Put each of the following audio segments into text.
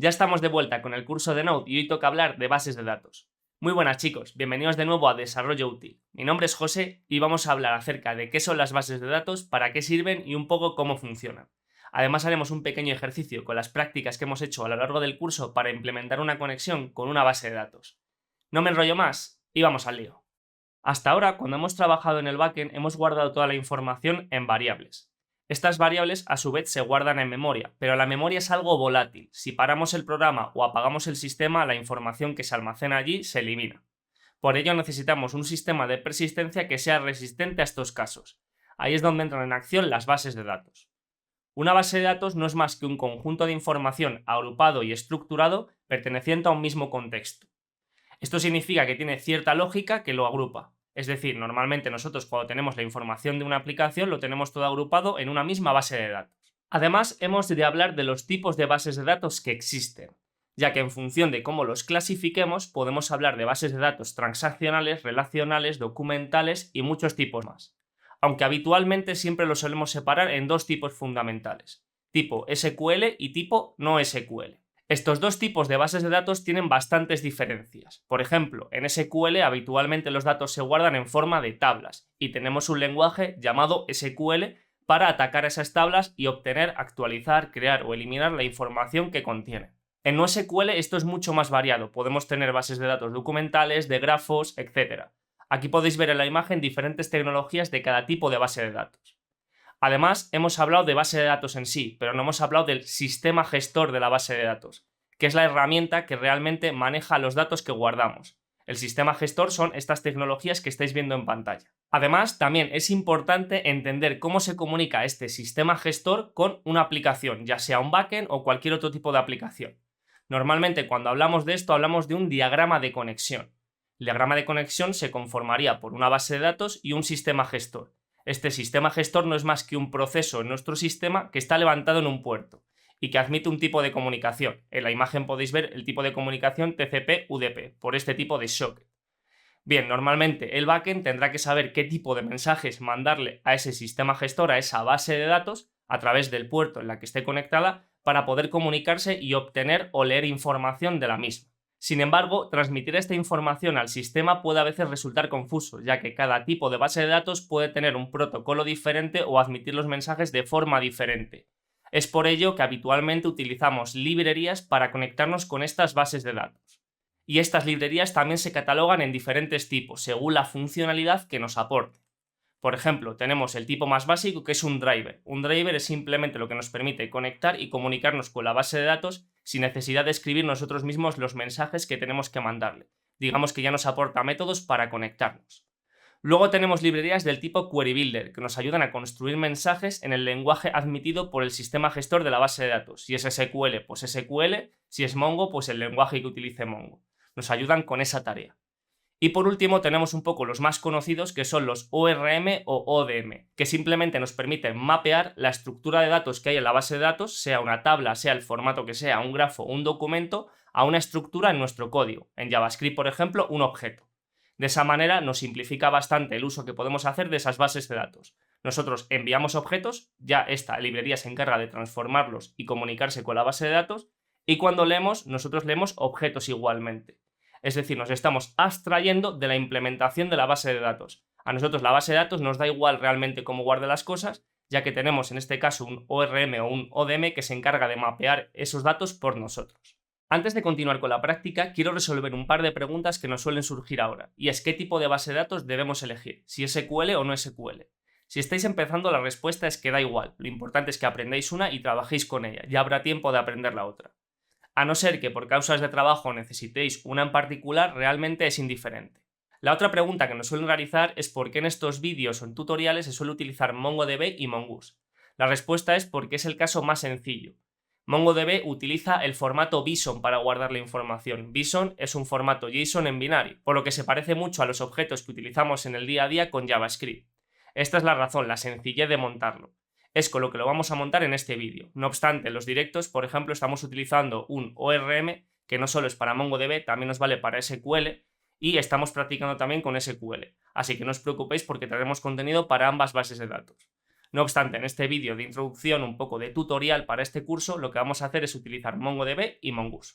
Ya estamos de vuelta con el curso de Node y hoy toca hablar de bases de datos. Muy buenas chicos, bienvenidos de nuevo a Desarrollo Útil. Mi nombre es José y vamos a hablar acerca de qué son las bases de datos, para qué sirven y un poco cómo funcionan. Además haremos un pequeño ejercicio con las prácticas que hemos hecho a lo largo del curso para implementar una conexión con una base de datos. No me enrollo más y vamos al lío. Hasta ahora, cuando hemos trabajado en el backend, hemos guardado toda la información en variables. Estas variables a su vez se guardan en memoria, pero la memoria es algo volátil. Si paramos el programa o apagamos el sistema, la información que se almacena allí se elimina. Por ello necesitamos un sistema de persistencia que sea resistente a estos casos. Ahí es donde entran en acción las bases de datos. Una base de datos no es más que un conjunto de información agrupado y estructurado perteneciente a un mismo contexto. Esto significa que tiene cierta lógica que lo agrupa. Es decir, normalmente nosotros cuando tenemos la información de una aplicación lo tenemos todo agrupado en una misma base de datos. Además, hemos de hablar de los tipos de bases de datos que existen, ya que en función de cómo los clasifiquemos podemos hablar de bases de datos transaccionales, relacionales, documentales y muchos tipos más. Aunque habitualmente siempre los solemos separar en dos tipos fundamentales, tipo SQL y tipo no SQL. Estos dos tipos de bases de datos tienen bastantes diferencias. Por ejemplo, en SQL habitualmente los datos se guardan en forma de tablas y tenemos un lenguaje llamado SQL para atacar esas tablas y obtener, actualizar, crear o eliminar la información que contienen. En NoSQL esto es mucho más variado, podemos tener bases de datos documentales, de grafos, etc. Aquí podéis ver en la imagen diferentes tecnologías de cada tipo de base de datos. Además, hemos hablado de base de datos en sí, pero no hemos hablado del sistema gestor de la base de datos, que es la herramienta que realmente maneja los datos que guardamos. El sistema gestor son estas tecnologías que estáis viendo en pantalla. Además, también es importante entender cómo se comunica este sistema gestor con una aplicación, ya sea un backend o cualquier otro tipo de aplicación. Normalmente, cuando hablamos de esto, hablamos de un diagrama de conexión. El diagrama de conexión se conformaría por una base de datos y un sistema gestor. Este sistema gestor no es más que un proceso en nuestro sistema que está levantado en un puerto y que admite un tipo de comunicación. En la imagen podéis ver el tipo de comunicación TCP/UDP, por este tipo de socket. Bien, normalmente el backend tendrá que saber qué tipo de mensajes mandarle a ese sistema gestor, a esa base de datos, a través del puerto en la que esté conectada, para poder comunicarse y obtener o leer información de la misma. Sin embargo, transmitir esta información al sistema puede a veces resultar confuso, ya que cada tipo de base de datos puede tener un protocolo diferente o admitir los mensajes de forma diferente. Es por ello que habitualmente utilizamos librerías para conectarnos con estas bases de datos. Y estas librerías también se catalogan en diferentes tipos, según la funcionalidad que nos aporte. Por ejemplo, tenemos el tipo más básico, que es un driver. Un driver es simplemente lo que nos permite conectar y comunicarnos con la base de datos sin necesidad de escribir nosotros mismos los mensajes que tenemos que mandarle. Digamos que ya nos aporta métodos para conectarnos. Luego tenemos librerías del tipo Query Builder, que nos ayudan a construir mensajes en el lenguaje admitido por el sistema gestor de la base de datos. Si es SQL, pues SQL. Si es Mongo, pues el lenguaje que utilice Mongo. Nos ayudan con esa tarea. Y por último tenemos un poco los más conocidos, que son los ORM o ODM, que simplemente nos permiten mapear la estructura de datos que hay en la base de datos, sea una tabla, sea el formato que sea, un grafo o un documento, a una estructura en nuestro código. En JavaScript, por ejemplo, un objeto. De esa manera nos simplifica bastante el uso que podemos hacer de esas bases de datos. Nosotros enviamos objetos, ya esta librería se encarga de transformarlos y comunicarse con la base de datos, y cuando leemos, nosotros leemos objetos igualmente. Es decir, nos estamos abstrayendo de la implementación de la base de datos. A nosotros la base de datos nos da igual realmente cómo guarde las cosas, ya que tenemos en este caso un ORM o un ODM que se encarga de mapear esos datos por nosotros. Antes de continuar con la práctica, quiero resolver un par de preguntas que nos suelen surgir ahora, y es qué tipo de base de datos debemos elegir, si SQL o no SQL. Si estáis empezando, la respuesta es que da igual, lo importante es que aprendáis una y trabajéis con ella, ya habrá tiempo de aprender la otra. A no ser que por causas de trabajo necesitéis una en particular, realmente es indiferente. La otra pregunta que nos suelen realizar es por qué en estos vídeos o en tutoriales se suele utilizar MongoDB y Mongoose. La respuesta es porque es el caso más sencillo. MongoDB utiliza el formato BSON para guardar la información. BSON es un formato JSON en binario, por lo que se parece mucho a los objetos que utilizamos en el día a día con JavaScript. Esta es la razón, la sencillez de montarlo. Es con lo que lo vamos a montar en este vídeo. No obstante, en los directos, por ejemplo, estamos utilizando un ORM que no solo es para MongoDB, también nos vale para SQL, y estamos practicando también con SQL. Así que no os preocupéis porque traeremos contenido para ambas bases de datos. No obstante, en este vídeo de introducción, un poco de tutorial para este curso, lo que vamos a hacer es utilizar MongoDB y Mongoose.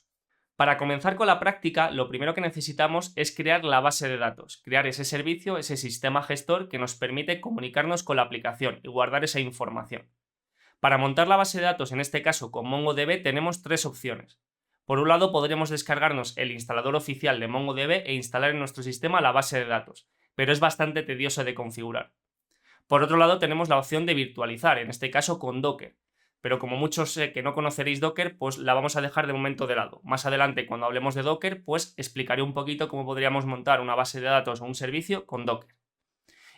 Para comenzar con la práctica, lo primero que necesitamos es crear la base de datos, crear ese servicio, ese sistema gestor que nos permite comunicarnos con la aplicación y guardar esa información. Para montar la base de datos, en este caso con MongoDB, tenemos tres opciones. Por un lado, podremos descargarnos el instalador oficial de MongoDB e instalar en nuestro sistema la base de datos, pero es bastante tedioso de configurar. Por otro lado, tenemos la opción de virtualizar, en este caso con Docker. Pero como muchos sé que no conoceréis Docker, pues la vamos a dejar de momento de lado. Más adelante, cuando hablemos de Docker, pues explicaré un poquito cómo podríamos montar una base de datos o un servicio con Docker.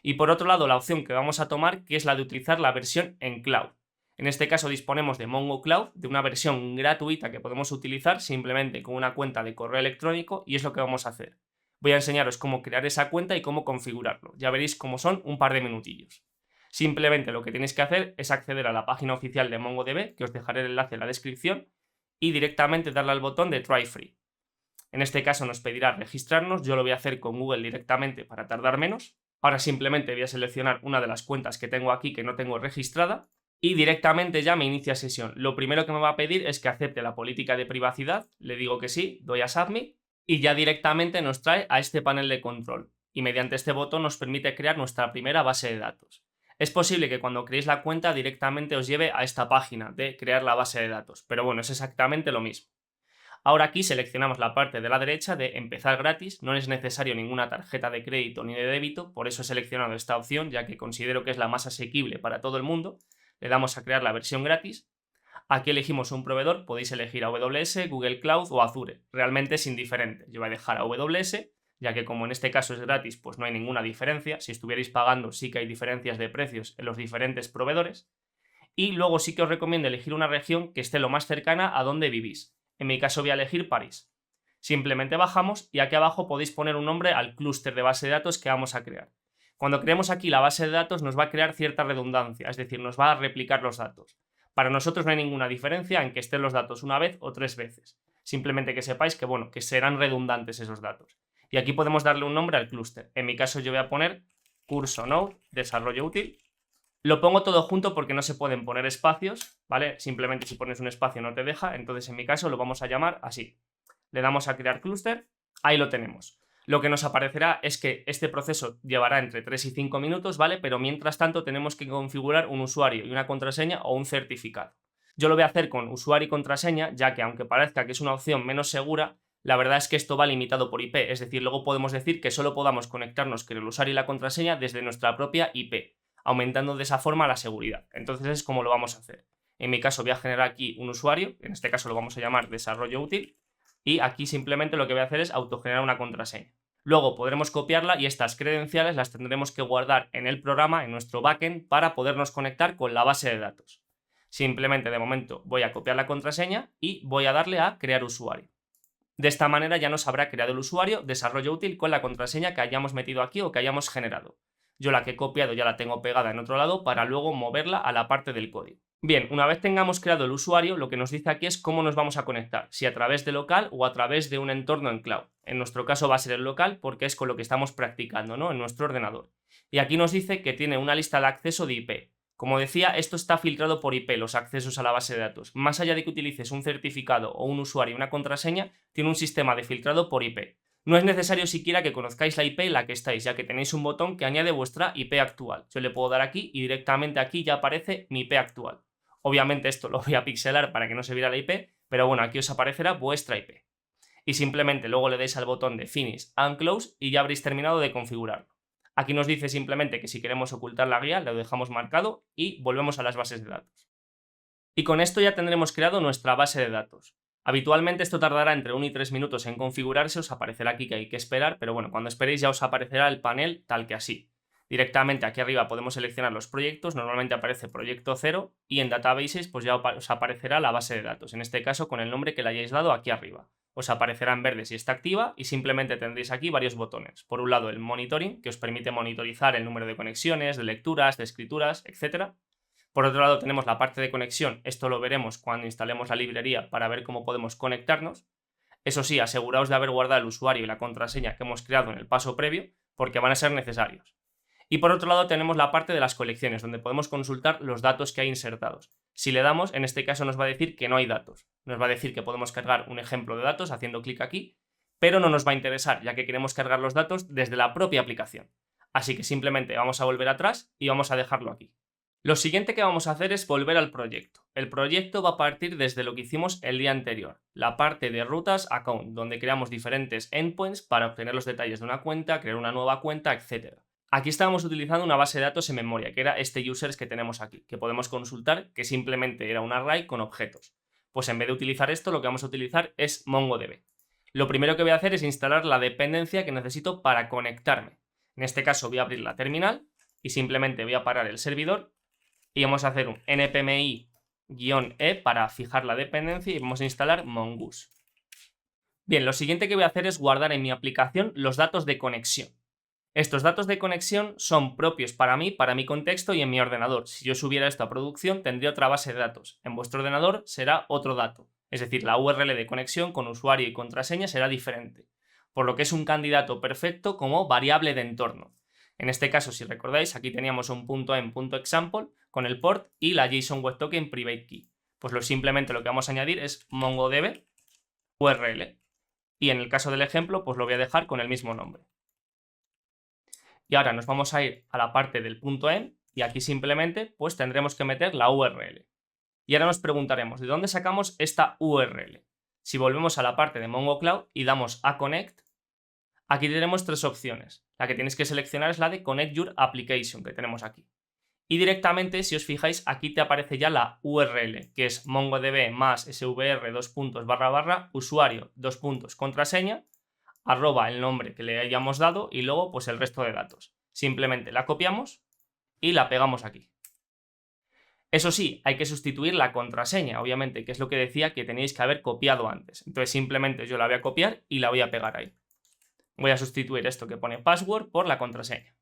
Y por otro lado, la opción que vamos a tomar, que es la de utilizar la versión en cloud. En este caso disponemos de Mongo Cloud, de una versión gratuita que podemos utilizar simplemente con una cuenta de correo electrónico, y es lo que vamos a hacer. Voy a enseñaros cómo crear esa cuenta y cómo configurarlo. Ya veréis cómo son un par de minutillos. Simplemente lo que tenéis que hacer es acceder a la página oficial de MongoDB, que os dejaré el enlace en la descripción, y directamente darle al botón de Try Free. En este caso nos pedirá registrarnos, yo lo voy a hacer con Google directamente para tardar menos. Ahora simplemente voy a seleccionar una de las cuentas que tengo aquí que no tengo registrada y directamente ya me inicia sesión. Lo primero que me va a pedir es que acepte la política de privacidad, le digo que sí, doy a Submit y ya directamente nos trae a este panel de control y mediante este botón nos permite crear nuestra primera base de datos. Es posible que cuando creéis la cuenta directamente os lleve a esta página de crear la base de datos, pero bueno, es exactamente lo mismo. Ahora aquí seleccionamos la parte de la derecha de empezar gratis, no es necesario ninguna tarjeta de crédito ni de débito, por eso he seleccionado esta opción ya que considero que es la más asequible para todo el mundo. Le damos a crear la versión gratis. Aquí elegimos un proveedor, podéis elegir AWS, Google Cloud o Azure, realmente es indiferente. Yo voy a dejar AWS, ya que como en este caso es gratis, pues no hay ninguna diferencia. Si estuvierais pagando sí que hay diferencias de precios en los diferentes proveedores. Y luego sí que os recomiendo elegir una región que esté lo más cercana a donde vivís. En mi caso voy a elegir París. Simplemente bajamos y aquí abajo podéis poner un nombre al clúster de base de datos que vamos a crear. Cuando creemos aquí la base de datos nos va a crear cierta redundancia, es decir, nos va a replicar los datos. Para nosotros no hay ninguna diferencia en que estén los datos una vez o 3 veces. Simplemente que sepáis que, bueno, que serán redundantes esos datos. Y aquí podemos darle un nombre al clúster. En mi caso yo voy a poner curso Node, desarrollo útil. Lo pongo todo junto porque no se pueden poner espacios, ¿vale? Simplemente si pones un espacio no te deja, entonces en mi caso lo vamos a llamar así. Le damos a crear clúster, ahí lo tenemos. Lo que nos aparecerá es que este proceso llevará entre 3 y 5 minutos, ¿vale? Pero mientras tanto tenemos que configurar un usuario y una contraseña o un certificado. Yo lo voy a hacer con usuario y contraseña, ya que aunque parezca que es una opción menos segura, la verdad es que esto va limitado por IP, es decir, luego podemos decir que solo podamos conectarnos con el usuario y la contraseña desde nuestra propia IP, aumentando de esa forma la seguridad. Entonces es como lo vamos a hacer. En mi caso voy a generar aquí un usuario, en este caso lo vamos a llamar desarrollo útil, y aquí simplemente lo que voy a hacer es autogenerar una contraseña. Luego podremos copiarla y estas credenciales las tendremos que guardar en el programa, en nuestro backend, para podernos conectar con la base de datos. Simplemente de momento voy a copiar la contraseña y voy a darle a crear usuario. De esta manera ya nos habrá creado el usuario desarrollo útil con la contraseña que hayamos metido aquí o que hayamos generado. Yo la que he copiado ya la tengo pegada en otro lado para luego moverla a la parte del código. Bien, una vez tengamos creado el usuario, lo que nos dice aquí es cómo nos vamos a conectar, si a través de local o a través de un entorno en cloud. En nuestro caso va a ser el local porque es con lo que estamos practicando, ¿no? En nuestro ordenador. Y aquí nos dice que tiene una lista de acceso de IP. Como decía, esto está filtrado por IP, los accesos a la base de datos. Más allá de que utilices un certificado o un usuario y una contraseña, tiene un sistema de filtrado por IP. No es necesario siquiera que conozcáis la IP en la que estáis, ya que tenéis un botón que añade vuestra IP actual. Yo le puedo dar aquí y directamente aquí ya aparece mi IP actual. Obviamente esto lo voy a pixelar para que no se viera la IP, pero bueno, aquí os aparecerá vuestra IP. Y simplemente luego le dais al botón de Finish and Close y ya habréis terminado de configurarlo. Aquí nos dice simplemente que si queremos ocultar la guía, lo dejamos marcado y volvemos a las bases de datos. Y con esto ya tendremos creado nuestra base de datos. Habitualmente esto tardará entre 1 y 3 minutos en configurarse, os aparecerá aquí que hay que esperar, pero bueno, cuando esperéis ya os aparecerá el panel tal que así. Directamente aquí arriba podemos seleccionar los proyectos, normalmente aparece proyecto 0 y en Databases pues ya os aparecerá la base de datos, en este caso con el nombre que le hayáis dado aquí arriba. Os aparecerá en verde si está activa y simplemente tendréis aquí varios botones. Por un lado el monitoring, que os permite monitorizar el número de conexiones, de lecturas, de escrituras, etc. Por otro lado tenemos la parte de conexión, esto lo veremos cuando instalemos la librería para ver cómo podemos conectarnos. Eso sí, aseguraos de haber guardado el usuario y la contraseña que hemos creado en el paso previo porque van a ser necesarios. Y por otro lado tenemos la parte de las colecciones, donde podemos consultar los datos que hay insertados. Si le damos, en este caso nos va a decir que no hay datos. Nos va a decir que podemos cargar un ejemplo de datos haciendo clic aquí, pero no nos va a interesar, ya que queremos cargar los datos desde la propia aplicación. Así que simplemente vamos a volver atrás y vamos a dejarlo aquí. Lo siguiente que vamos a hacer es volver al proyecto. El proyecto va a partir desde lo que hicimos el día anterior, la parte de rutas account, donde creamos diferentes endpoints para obtener los detalles de una cuenta, crear una nueva cuenta, etc. Aquí estábamos utilizando una base de datos en memoria, que era este users que tenemos aquí, que podemos consultar, que simplemente era un array con objetos. Pues en vez de utilizar esto, lo que vamos a utilizar es MongoDB. Lo primero que voy a hacer es instalar la dependencia que necesito para conectarme. En este caso voy a abrir la terminal y simplemente voy a parar el servidor y vamos a hacer un npmi-e para fijar la dependencia y vamos a instalar Mongoose. Bien, lo siguiente que voy a hacer es guardar en mi aplicación los datos de conexión. Estos datos de conexión son propios para mí, para mi contexto y en mi ordenador. Si yo subiera esto a producción, tendría otra base de datos. En vuestro ordenador será otro dato. Es decir, la URL de conexión con usuario y contraseña será diferente. Por lo que es un candidato perfecto como variable de entorno. En este caso, si recordáis, aquí teníamos un .env.example con el port y la JSON Web Token Private Key. Pues simplemente lo que vamos a añadir es MongoDB URL. Y en el caso del ejemplo, pues lo voy a dejar con el mismo nombre. Y ahora nos vamos a ir a la parte del .env y aquí simplemente pues tendremos que meter la URL. Y ahora nos preguntaremos, ¿de dónde sacamos esta URL? Si volvemos a la parte de Mongo Cloud y damos a Connect, aquí tenemos tres opciones. La que tienes que seleccionar es la de Connect Your Application, que tenemos aquí. Y directamente, si os fijáis, aquí te aparece ya la URL, que es mongodb más svr usuario contraseña, arroba el nombre que le hayamos dado y luego pues el resto de datos. Simplemente la copiamos y la pegamos aquí. Eso sí, hay que sustituir la contraseña, obviamente, que es lo que decía que tenéis que haber copiado antes. Entonces simplemente yo la voy a copiar y la voy a pegar ahí. Voy a sustituir esto que pone password por la contraseña.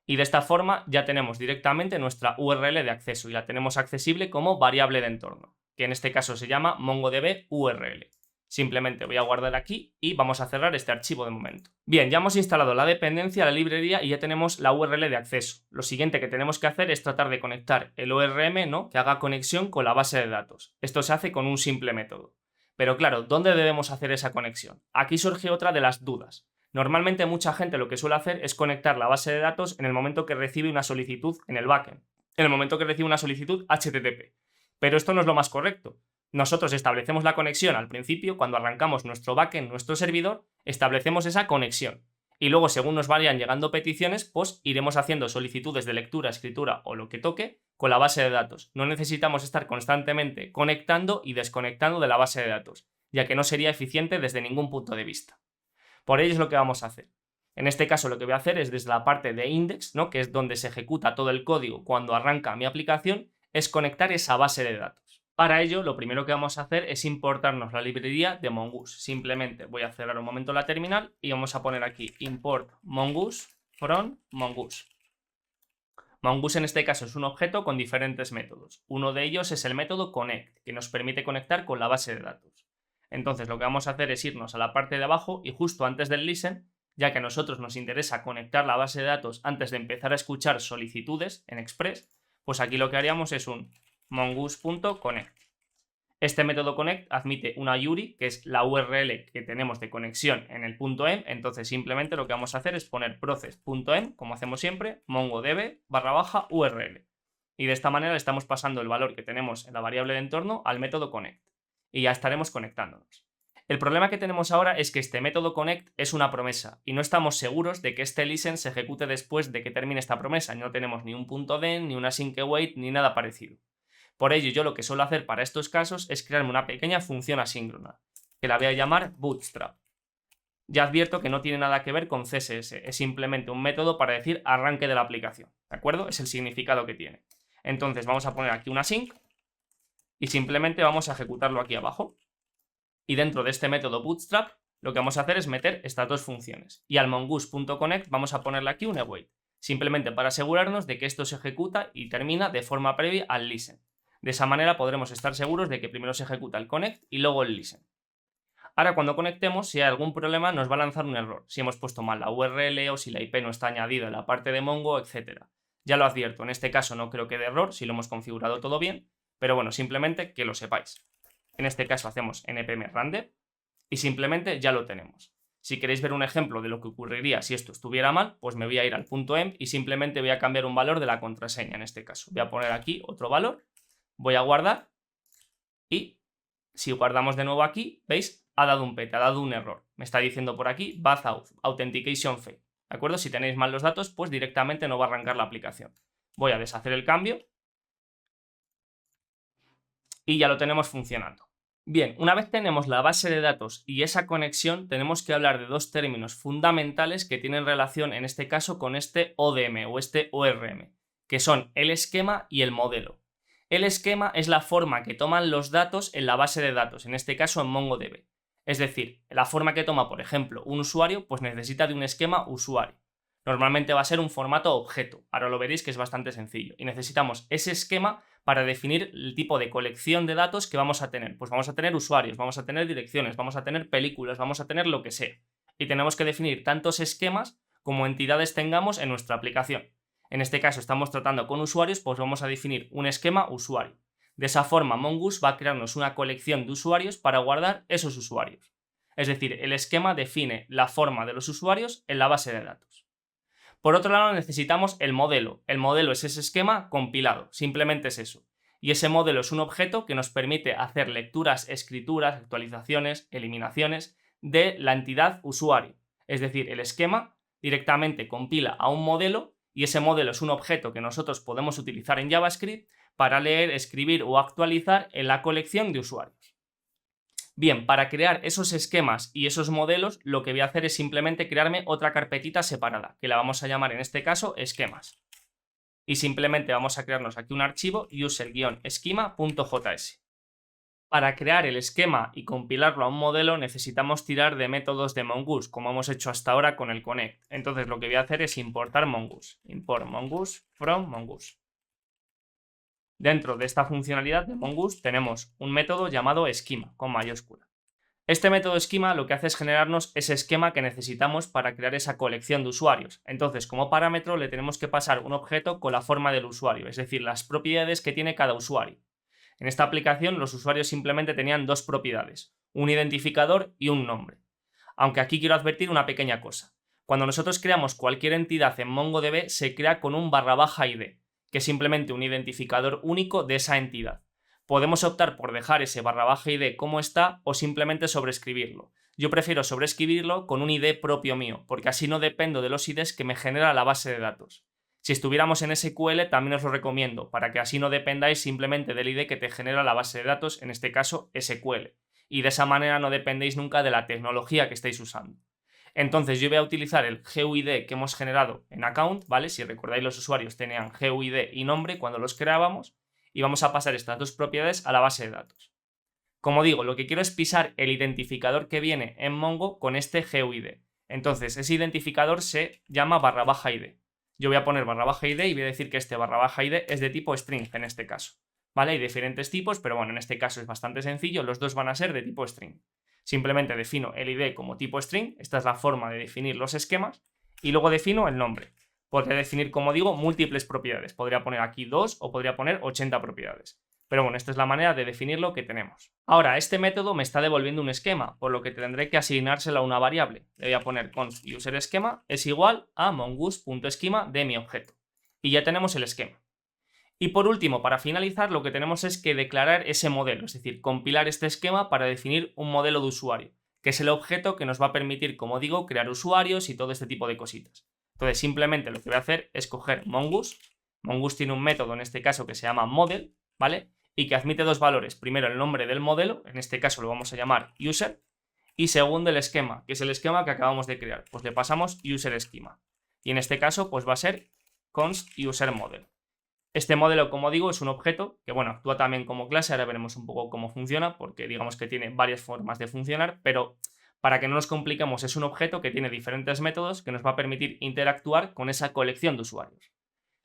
Y de esta forma ya tenemos directamente nuestra URL de acceso y la tenemos accesible como variable de entorno, que en este caso se llama MongoDB URL. Simplemente voy a guardar aquí y vamos a cerrar este archivo de momento. Bien, ya hemos instalado la dependencia, la librería y ya tenemos la URL de acceso. Lo siguiente que tenemos que hacer es tratar de conectar el ORM, ¿no?, que haga conexión con la base de datos. Esto se hace con un simple método. Pero claro, ¿dónde debemos hacer esa conexión? Aquí surge otra de las dudas. Normalmente mucha gente lo que suele hacer es conectar la base de datos en el momento que recibe una solicitud en el backend, en el momento que recibe una solicitud HTTP. Pero esto no es lo más correcto. Nosotros establecemos la conexión al principio, cuando arrancamos nuestro backend, nuestro servidor, establecemos esa conexión. Y luego, según nos vayan llegando peticiones, pues iremos haciendo solicitudes de lectura, escritura o lo que toque con la base de datos. No necesitamos estar constantemente conectando y desconectando de la base de datos, ya que no sería eficiente desde ningún punto de vista. Por ello es lo que vamos a hacer. En este caso lo que voy a hacer es desde la parte de index, ¿no?, que es donde se ejecuta todo el código cuando arranca mi aplicación, es conectar esa base de datos. Para ello, lo primero que vamos a hacer es importarnos la librería de Mongoose. Simplemente voy a cerrar un momento la terminal y vamos a poner aquí import mongoose from mongoose. Mongoose en este caso es un objeto con diferentes métodos. Uno de ellos es el método connect, que nos permite conectar con la base de datos. Entonces lo que vamos a hacer es irnos a la parte de abajo y justo antes del listen, ya que a nosotros nos interesa conectar la base de datos antes de empezar a escuchar solicitudes en Express, pues aquí lo que haríamos es un mongoose.connect. Este método connect admite una URI, que es la URL que tenemos de conexión en el .env, entonces simplemente lo que vamos a hacer es poner process.env, como hacemos siempre, mongodb /URL. Y de esta manera le estamos pasando el valor que tenemos en la variable de entorno al método connect. Y ya estaremos conectándonos. El problema que tenemos ahora es que este método connect es una promesa y no estamos seguros de que este listen se ejecute después de que termine esta promesa. No tenemos ni un .den, ni una async await, ni nada parecido. Por ello, yo lo que suelo hacer para estos casos es crearme una pequeña función asíncrona, que la voy a llamar bootstrap. Ya advierto que no tiene nada que ver con CSS, es simplemente un método para decir arranque de la aplicación, ¿de acuerdo? Es el significado que tiene. Entonces vamos a poner aquí una async y simplemente vamos a ejecutarlo aquí abajo. Y dentro de este método bootstrap, lo que vamos a hacer es meter estas dos funciones. Y al mongoose.connect vamos a ponerle aquí un await, simplemente para asegurarnos de que esto se ejecuta y termina de forma previa al listen. De esa manera podremos estar seguros de que primero se ejecuta el connect y luego el listen. Ahora cuando conectemos, si hay algún problema, nos va a lanzar un error, si hemos puesto mal la URL o si la IP no está añadida en la parte de Mongo, etc. Ya lo advierto, en este caso no creo que dé error si lo hemos configurado todo bien, pero bueno, simplemente que lo sepáis. En este caso hacemos npm random y simplemente ya lo tenemos. Si queréis ver un ejemplo de lo que ocurriría si esto estuviera mal, pues me voy a ir al .env y simplemente voy a cambiar un valor de la contraseña en este caso. Voy a poner aquí otro valor, voy a guardar y si guardamos de nuevo aquí, ¿veis? Ha dado un pete, ha dado un error. Me está diciendo por aquí bad authentication fail. ¿De acuerdo? Si tenéis mal los datos, pues directamente no va a arrancar la aplicación. Voy a deshacer el cambio y ya lo tenemos funcionando. Bien, una vez tenemos la base de datos y esa conexión, tenemos que hablar de dos términos fundamentales que tienen relación en este caso con este ODM o este ORM, que son el esquema y el modelo. El esquema es la forma que toman los datos en la base de datos, en este caso en MongoDB. Es decir, la forma que toma, por ejemplo, un usuario, pues necesita de un esquema usuario. Normalmente va a ser un formato objeto, ahora lo veréis que es bastante sencillo, y necesitamos ese esquema para definir el tipo de colección de datos que vamos a tener. Pues vamos a tener usuarios, vamos a tener direcciones, vamos a tener películas, vamos a tener lo que sea. Y tenemos que definir tantos esquemas como entidades tengamos en nuestra aplicación. En este caso estamos tratando con usuarios, pues vamos a definir un esquema usuario. De esa forma Mongoose va a crearnos una colección de usuarios para guardar esos usuarios. Es decir, el esquema define la forma de los usuarios en la base de datos. Por otro lado necesitamos el modelo. El modelo es ese esquema compilado, simplemente es eso. Y ese modelo es un objeto que nos permite hacer lecturas, escrituras, actualizaciones, eliminaciones de la entidad usuario. Es decir, el esquema directamente compila a un modelo y ese modelo es un objeto que nosotros podemos utilizar en JavaScript para leer, escribir o actualizar en la colección de usuarios. Bien, para crear esos esquemas y esos modelos, lo que voy a hacer es simplemente crearme otra carpetita separada, que la vamos a llamar en este caso esquemas. Y simplemente vamos a crearnos aquí un archivo user-schema.js. Para crear el esquema y compilarlo a un modelo necesitamos tirar de métodos de Mongoose, como hemos hecho hasta ahora con el connect. Entonces lo que voy a hacer es importar Mongoose. Import Mongoose from Mongoose. Dentro de esta funcionalidad de Mongoose tenemos un método llamado schema, con mayúscula. Este método schema lo que hace es generarnos ese esquema que necesitamos para crear esa colección de usuarios. Entonces, como parámetro le tenemos que pasar un objeto con la forma del usuario, es decir, las propiedades que tiene cada usuario. En esta aplicación los usuarios simplemente tenían dos propiedades, un identificador y un nombre. Aunque aquí quiero advertir una pequeña cosa. Cuando nosotros creamos cualquier entidad en MongoDB se crea con un /ID, que es simplemente un identificador único de esa entidad. Podemos optar por dejar ese /ID como está o simplemente sobreescribirlo. Yo prefiero sobreescribirlo con un ID propio mío, porque así no dependo de los IDs que me genera la base de datos. Si estuviéramos en SQL también os lo recomiendo, para que así no dependáis simplemente del ID que te genera la base de datos, en este caso SQL. Y de esa manera no dependéis nunca de la tecnología que estéis usando. Entonces yo voy a utilizar el GUID que hemos generado en account, ¿vale? Si recordáis los usuarios tenían GUID y nombre cuando los creábamos y vamos a pasar estas dos propiedades a la base de datos. Como digo, lo que quiero es pisar el identificador que viene en Mongo con este GUID. Entonces ese identificador se llama /ID. Yo voy a poner /ID y voy a decir que este /ID es de tipo string en este caso. ¿Vale? Hay diferentes tipos, pero bueno, en este caso es bastante sencillo, los dos van a ser de tipo string. Simplemente defino el ID como tipo string, esta es la forma de definir los esquemas, y luego defino el nombre. Podría definir, como digo, múltiples propiedades. Podría poner aquí 2 o podría poner 80 propiedades. Pero bueno, esta es la manera de definir lo que tenemos. Ahora, este método me está devolviendo un esquema, por lo que tendré que asignárselo a una variable. Le voy a poner const userSchema es igual a mongoose.schema de mi objeto. Y ya tenemos el esquema. Y por último, para finalizar, lo que tenemos es que declarar ese modelo, es decir, compilar este esquema para definir un modelo de usuario, que es el objeto que nos va a permitir, como digo, crear usuarios y todo este tipo de cositas. Entonces, simplemente lo que voy a hacer es coger Mongoose. Mongoose tiene un método, en este caso, que se llama model, ¿vale? Y que admite dos valores. Primero, el nombre del modelo, en este caso lo vamos a llamar user, y segundo, el esquema, que es el esquema que acabamos de crear. Pues le pasamos userSchema. Y en este caso, pues va a ser const userModel. Este modelo, como digo, es un objeto que, bueno, actúa también como clase, ahora veremos un poco cómo funciona, porque digamos que tiene varias formas de funcionar, pero para que no nos compliquemos, es un objeto que tiene diferentes métodos que nos va a permitir interactuar con esa colección de usuarios.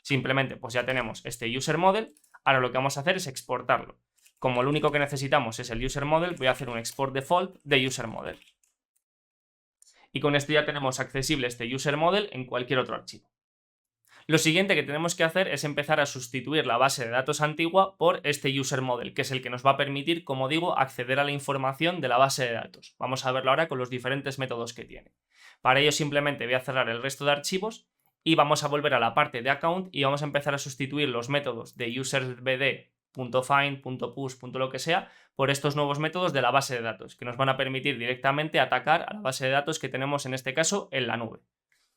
Simplemente, pues ya tenemos este user model, ahora lo que vamos a hacer es exportarlo. como lo único que necesitamos es el user model, voy a hacer un export default de user model. Y con esto ya tenemos accesible este user model en cualquier otro archivo. Lo siguiente que tenemos que hacer es empezar a sustituir la base de datos antigua por este user model, que es el que nos va a permitir, como digo, acceder a la información de la base de datos. Vamos a verlo ahora con los diferentes métodos que tiene. Para ello simplemente voy a cerrar el resto de archivos y vamos a volver a la parte de account y vamos a empezar a sustituir los métodos de userbd.find, .push, lo que sea, por estos nuevos métodos de la base de datos, que nos van a permitir directamente atacar a la base de datos que tenemos en este caso en la nube.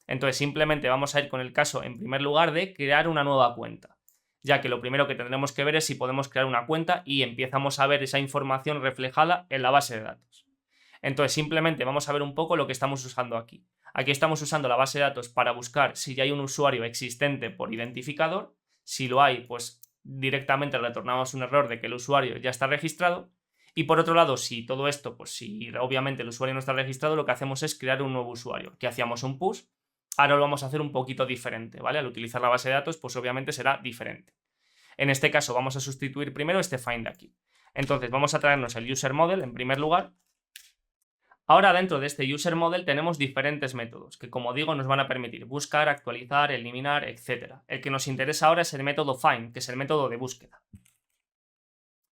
Entonces simplemente vamos a ir con el caso en primer lugar de crear una nueva cuenta, ya que lo primero que tendremos que ver es si podemos crear una cuenta y empezamos a ver esa información reflejada en la base de datos. Entonces simplemente vamos a ver un poco lo que estamos usando aquí. Aquí estamos usando la base de datos para buscar si ya hay un usuario existente por identificador. Si lo hay, pues directamente retornamos un error de que el usuario ya está registrado. Y por otro lado, si todo esto, pues si obviamente el usuario no está registrado, lo que hacemos es crear un nuevo usuario, que hacíamos un push. Ahora lo vamos a hacer un poquito diferente, ¿vale? Al utilizar la base de datos, pues obviamente será diferente. En este caso vamos a sustituir primero este find de aquí. Entonces vamos a traernos el user model en primer lugar. Ahora dentro de este user model tenemos diferentes métodos que, como digo, nos van a permitir buscar, actualizar, eliminar, etc. El que nos interesa ahora es el método find, que es el método de búsqueda.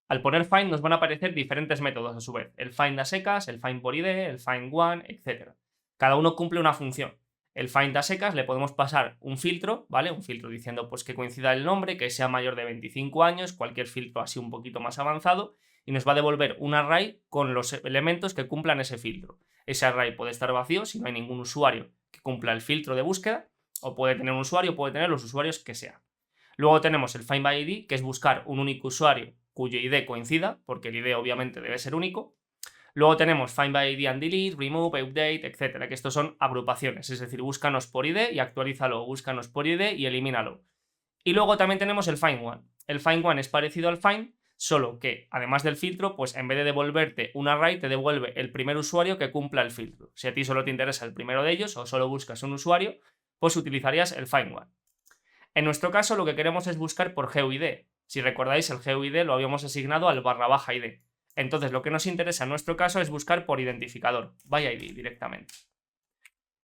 Al poner find nos van a aparecer diferentes métodos a su vez. El find a secas, el find por ID, el find one, etc. Cada uno cumple una función. El find a secas le podemos pasar un filtro, ¿vale? Un filtro diciendo pues que coincida el nombre, que sea mayor de 25 años, cualquier filtro así un poquito más avanzado, y nos va a devolver un array con los elementos que cumplan ese filtro. Ese array puede estar vacío si no hay ningún usuario que cumpla el filtro de búsqueda, o puede tener un usuario, puede tener los usuarios que sean. Luego tenemos el find by ID, que es buscar un único usuario cuyo ID coincida, porque el ID obviamente debe ser único. Luego tenemos find by ID and delete, remove, update, etcétera, que estos son agrupaciones, es decir, búscanos por ID y actualízalo, búscanos por ID y elimínalo. Y luego también tenemos el find one. El find one es parecido al find, solo que además del filtro, pues en vez de devolverte un array, te devuelve el primer usuario que cumpla el filtro. Si a ti solo te interesa el primero de ellos o solo buscas un usuario, pues utilizarías el find one. En nuestro caso lo que queremos es buscar por GUID. Si recordáis, el GUID lo habíamos asignado al /ID. Entonces lo que nos interesa en nuestro caso es buscar por identificador, by ID directamente.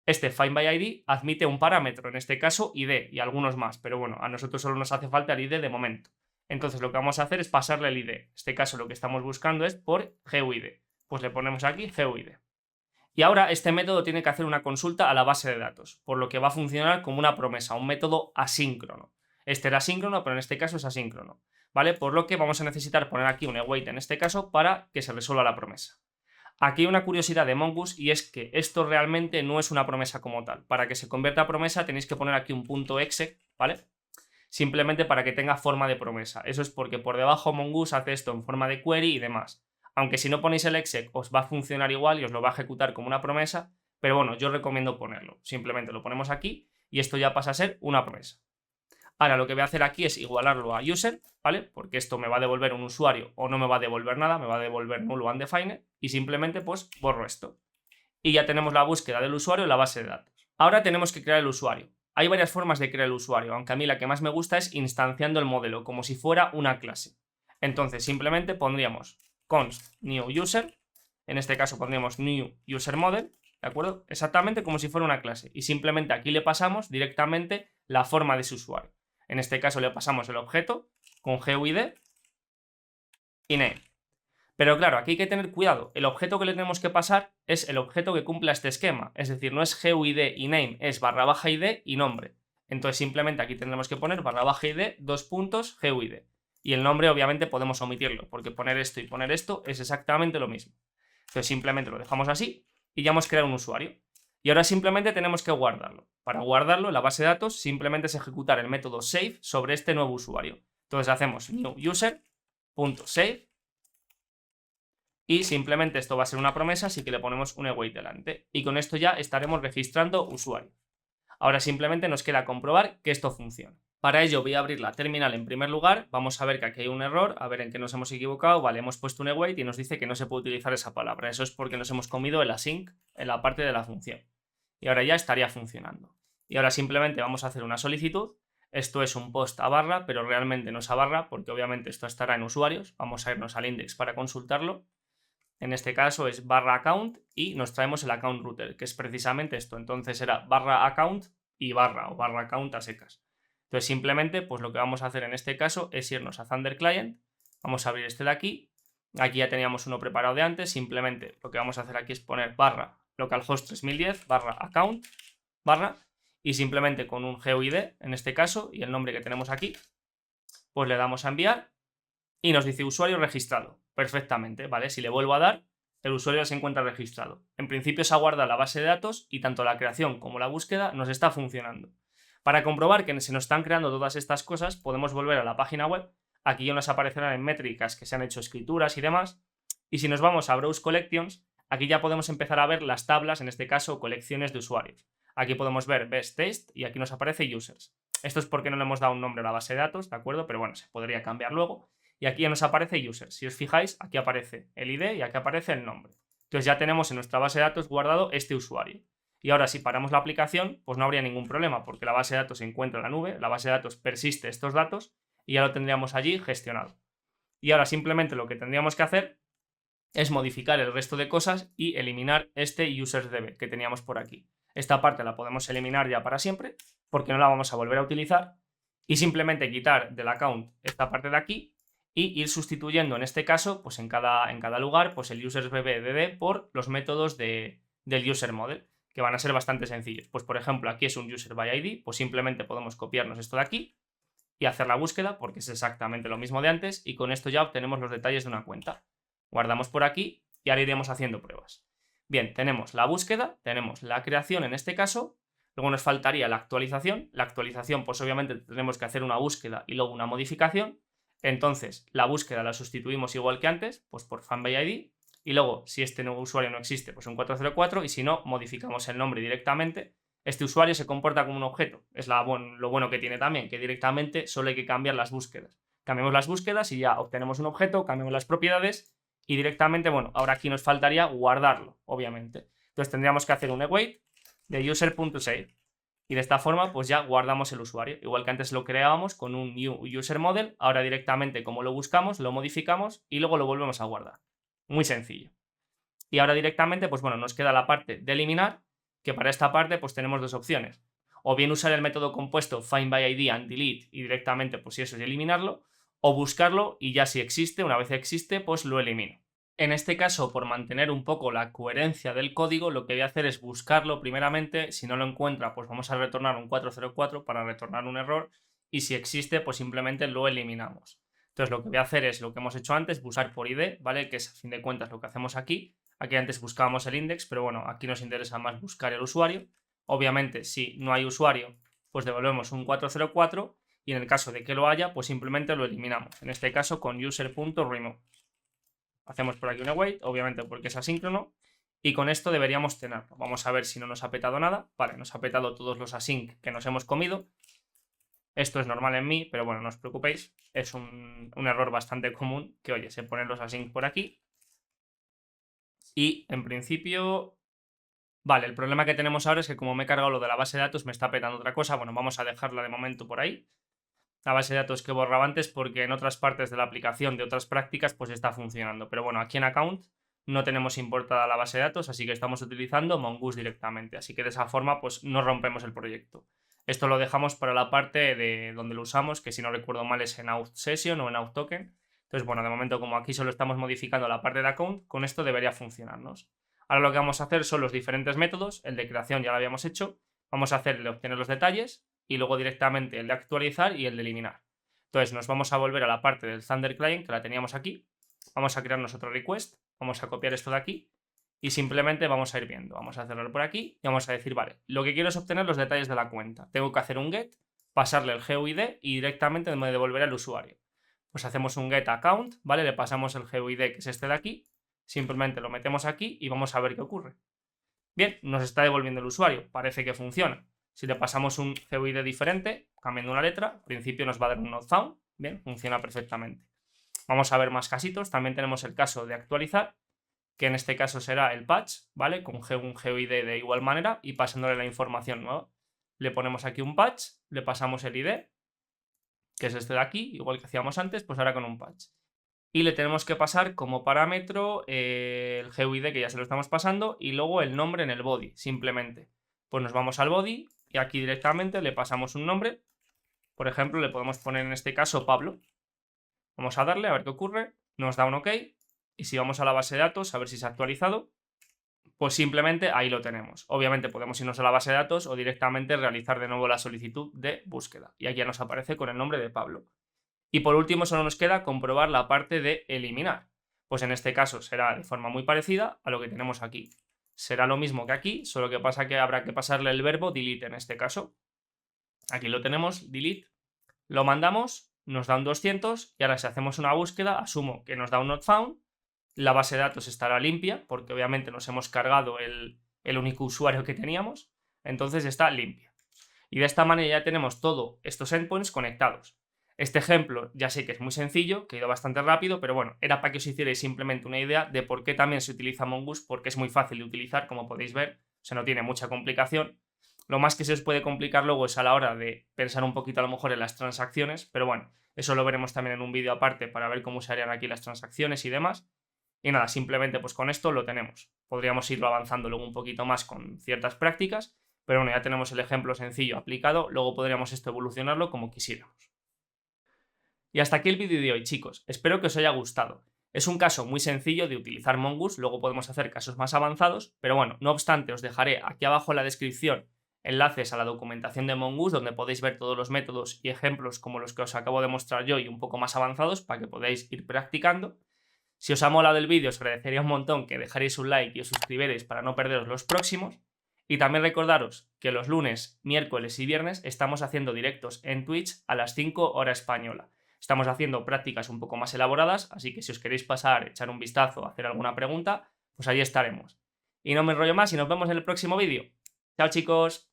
Este find by ID admite un parámetro, en este caso ID y algunos más, pero bueno, a nosotros solo nos hace falta el ID de momento. Entonces lo que vamos a hacer es pasarle el ID. En este caso lo que estamos buscando es por GUID. Pues le ponemos aquí GUID. Y ahora este método tiene que hacer una consulta a la base de datos, por lo que va a funcionar como una promesa, un método asíncrono. Este era asíncrono, pero en este caso es asíncrono, ¿vale? Por lo que vamos a necesitar poner aquí un await en este caso para que se resuelva la promesa. Aquí hay una curiosidad de Mongoose y es que esto realmente no es una promesa como tal. Para que se convierta a promesa tenéis que poner aquí un punto .exec, ¿vale? Simplemente para que tenga forma de promesa. Eso es porque por debajo Mongoose hace esto en forma de query y demás. Aunque si no ponéis el exec os va a funcionar igual y os lo va a ejecutar como una promesa, pero bueno, yo recomiendo ponerlo. Simplemente lo ponemos aquí y esto ya pasa a ser una promesa. Ahora lo que voy a hacer aquí es igualarlo a user, ¿vale? Porque esto me va a devolver un usuario o no me va a devolver nada, me va a devolver null o undefined y simplemente pues borro esto. Y ya tenemos la búsqueda del usuario en la base de datos. Ahora tenemos que crear el usuario. Hay varias formas de crear el usuario, aunque a mí la que más me gusta es instanciando el modelo, como si fuera una clase. Entonces simplemente pondríamos const new user, en este caso pondríamos new user model, ¿de acuerdo? Exactamente como si fuera una clase. Y simplemente aquí le pasamos directamente la forma de ese usuario. En este caso le pasamos el objeto con GUID y name. Pero claro, aquí hay que tener cuidado. El objeto que le tenemos que pasar es el objeto que cumpla este esquema. Es decir, no es GUID y name, es /ID y nombre. Entonces simplemente aquí tendremos que poner /ID, GUID. Y el nombre obviamente podemos omitirlo, porque poner esto y poner esto es exactamente lo mismo. Entonces simplemente lo dejamos así y ya hemos creado un usuario. Y ahora simplemente tenemos que guardarlo. Para guardarlo, la base de datos simplemente es ejecutar el método save sobre este nuevo usuario. Entonces hacemos new user.save y simplemente esto va a ser una promesa, así que le ponemos un await delante. Y con esto ya estaremos registrando usuario. Ahora simplemente nos queda comprobar que esto funciona. Para ello voy a abrir la terminal en primer lugar, vamos a ver que aquí hay un error, a ver en qué nos hemos equivocado, vale, hemos puesto un await y nos dice que no se puede utilizar esa palabra, eso es porque nos hemos comido el async en la parte de la función. Y ahora ya estaría funcionando. Y ahora simplemente vamos a hacer una solicitud Esto es un post a barra, pero realmente no es a barra porque obviamente esto estará en usuarios. Vamos a irnos al index para consultarlo. En este caso es barra account y nos traemos el account router, que es precisamente esto. Entonces era barra account y barra o barra account a secas. Entonces simplemente pues lo que vamos a hacer en este caso es irnos a Thunder Client. Vamos a abrir este de aquí. Aquí ya teníamos uno preparado de antes. Simplemente lo que vamos a hacer aquí es poner barra localhost 3010 barra account barra y simplemente con un GUID en este caso y el nombre que tenemos aquí pues le damos a enviar y nos dice usuario registrado. Perfectamente, ¿vale? Si le vuelvo a dar, el usuario se encuentra registrado. En principio se aguarda la base de datos y tanto la creación como la búsqueda nos está funcionando. Para comprobar que se nos están creando todas estas cosas, podemos volver a la página web. Aquí ya nos aparecerán en métricas que se han hecho escrituras y demás. Y si nos vamos a Browse Collections, aquí ya podemos empezar a ver las tablas, en este caso colecciones de usuarios. Aquí podemos ver Best Taste y aquí nos aparece Users. Esto es porque no le hemos dado un nombre a la base de datos, ¿de acuerdo? Pero bueno, se podría cambiar luego. Y aquí ya nos aparece Users. Si os fijáis, aquí aparece el ID y aquí aparece el nombre. Entonces ya tenemos en nuestra base de datos guardado este usuario. Y ahora si paramos la aplicación, pues no habría ningún problema porque la base de datos se encuentra en la nube, la base de datos persiste estos datos y ya lo tendríamos allí gestionado. Y ahora simplemente lo que tendríamos que hacer es modificar el resto de cosas y eliminar este usersdb que teníamos por aquí. Esta parte la podemos eliminar ya para siempre porque no la vamos a volver a utilizar y simplemente quitar del account esta parte de aquí y ir sustituyendo en este caso pues en cada lugar pues el usersdb por los métodos del user model que van a ser bastante sencillos. Pues por ejemplo aquí es un user by ID, pues simplemente podemos copiarnos esto de aquí y hacer la búsqueda porque es exactamente lo mismo de antes y con esto ya obtenemos los detalles de una cuenta. Guardamos por aquí y ahora iremos haciendo pruebas. Bien, tenemos la búsqueda, tenemos la creación en este caso, luego nos faltaría la actualización. La actualización, pues obviamente tenemos que hacer una búsqueda y luego una modificación. Entonces, la búsqueda la sustituimos igual que antes, pues por fan by ID. Y luego, si este nuevo usuario no existe, pues un 404 y si no, modificamos el nombre directamente. Este usuario se comporta como un objeto. Es lo bueno que tiene también, que directamente solo hay que cambiar las búsquedas. Cambiamos las búsquedas y ya obtenemos un objeto, cambiamos las propiedades y directamente, bueno, ahora aquí nos faltaría guardarlo, obviamente. Entonces tendríamos que hacer un await de user.save y de esta forma pues ya guardamos el usuario. Igual que antes lo creábamos con un new user model, ahora directamente como lo buscamos, lo modificamos y luego lo volvemos a guardar. Muy sencillo. Y ahora directamente, pues bueno, nos queda la parte de eliminar, que para esta parte pues tenemos dos opciones. O bien usar el método compuesto findById and delete y directamente pues si eso es eliminarlo, o buscarlo y ya si existe, una vez existe, pues lo elimino. En este caso, por mantener un poco la coherencia del código, lo que voy a hacer es buscarlo primeramente. Si no lo encuentra, pues vamos a retornar un 404 para retornar un error y si existe, pues simplemente lo eliminamos. Entonces lo que voy a hacer es lo que hemos hecho antes, buscar por ID, ¿vale? Que es a fin de cuentas lo que hacemos aquí. Aquí antes buscábamos el index, pero bueno, aquí nos interesa más buscar el usuario. Obviamente, si no hay usuario, pues devolvemos un 404 y en el caso de que lo haya, pues simplemente lo eliminamos. En este caso con user.remove. Hacemos por aquí un await, obviamente porque es asíncrono, y con esto deberíamos tenerlo. Vamos a ver si no nos ha petado nada. Vale, nos ha petado todos los async que nos hemos comido. Esto es normal en mí, pero bueno, no os preocupéis. Es un error bastante común que, oye, se ponen los async por aquí. Y en principio... Vale, el problema que tenemos ahora es que como me he cargado lo de la base de datos me está petando otra cosa. Bueno, vamos a dejarla de momento por ahí. La base de datos que borraba antes porque en otras partes de la aplicación de otras prácticas pues está funcionando. Pero bueno, aquí en account no tenemos importada la base de datos, así que estamos utilizando Mongoose directamente. Así que de esa forma pues no rompemos el proyecto. Esto lo dejamos para la parte de donde lo usamos, que si no recuerdo mal es en auth session o en auth token. Entonces bueno, de momento como aquí solo estamos modificando la parte de account, con esto debería funcionarnos. Ahora lo que vamos a hacer son los diferentes métodos. El de creación ya lo habíamos hecho. Vamos a hacer el de obtener los detalles y luego directamente el de actualizar y el de eliminar. Entonces nos vamos a volver a la parte del Thunder Client que la teníamos aquí. Vamos a crearnos otro request. Vamos a copiar esto de aquí y simplemente vamos a ir viendo. Vamos a cerrar por aquí y vamos a decir, vale, lo que quiero es obtener los detalles de la cuenta. Tengo que hacer un get, pasarle el GUID y directamente me devolverá el usuario. Pues hacemos un get account, ¿vale? Le pasamos el GUID que es este de aquí. Simplemente lo metemos aquí y vamos a ver qué ocurre. Bien, nos está devolviendo el usuario, parece que funciona. Si le pasamos un GUID diferente, cambiando una letra, al principio nos va a dar un not found. Bien, funciona perfectamente. Vamos a ver más casitos. También tenemos el caso de actualizar, que en este caso será el patch, ¿vale? Con un GUID de igual manera y pasándole la información nueva. Le ponemos aquí un patch, le pasamos el ID que es este de aquí, igual que hacíamos antes, pues ahora con un patch. Y le tenemos que pasar como parámetro el GUID, que ya se lo estamos pasando, y luego el nombre en el body, simplemente. Pues nos vamos al body y aquí directamente le pasamos un nombre. Por ejemplo, le podemos poner en este caso Pablo. Vamos a darle a ver qué ocurre, nos da un OK, y si vamos a la base de datos a ver si se ha actualizado, pues simplemente ahí lo tenemos. Obviamente podemos irnos a la base de datos o directamente realizar de nuevo la solicitud de búsqueda. Y aquí ya nos aparece con el nombre de Pablo. Y por último solo nos queda comprobar la parte de eliminar. Pues en este caso será de forma muy parecida a lo que tenemos aquí. Será lo mismo que aquí, solo que pasa que habrá que pasarle el verbo delete en este caso. Aquí lo tenemos, delete. Lo mandamos, nos da un 200 y ahora si hacemos una búsqueda, asumo que nos da un not found. La base de datos estará limpia porque obviamente nos hemos cargado el único usuario que teníamos. Entonces está limpia. Y de esta manera ya tenemos todos estos endpoints conectados. Este ejemplo ya sé que es muy sencillo, que ha ido bastante rápido, pero bueno, era para que os hicierais simplemente una idea de por qué también se utiliza Mongoose, porque es muy fácil de utilizar, como podéis ver, o sea, no tiene mucha complicación. Lo más que se os puede complicar luego es a la hora de pensar un poquito a lo mejor en las transacciones, pero bueno, eso lo veremos también en un vídeo aparte para ver cómo se harían aquí las transacciones y demás. Y nada, simplemente pues con esto lo tenemos. Podríamos irlo avanzando luego un poquito más con ciertas prácticas, pero bueno, ya tenemos el ejemplo sencillo aplicado, luego podríamos esto evolucionarlo como quisiéramos. Y hasta aquí el vídeo de hoy, chicos. Espero que os haya gustado. Es un caso muy sencillo de utilizar Mongoose, luego podemos hacer casos más avanzados, pero bueno, no obstante, os dejaré aquí abajo en la descripción enlaces a la documentación de Mongoose donde podéis ver todos los métodos y ejemplos como los que os acabo de mostrar yo y un poco más avanzados para que podáis ir practicando. Si os ha molado el vídeo, os agradecería un montón que dejaréis un like y os suscribierais para no perderos los próximos. Y también recordaros que los lunes, miércoles y viernes estamos haciendo directos en Twitch a las 5 hora española. Estamos haciendo prácticas un poco más elaboradas, así que si os queréis pasar, echar un vistazo, hacer alguna pregunta, pues ahí estaremos. Y no me enrollo más y nos vemos en el próximo vídeo. ¡Chao, chicos!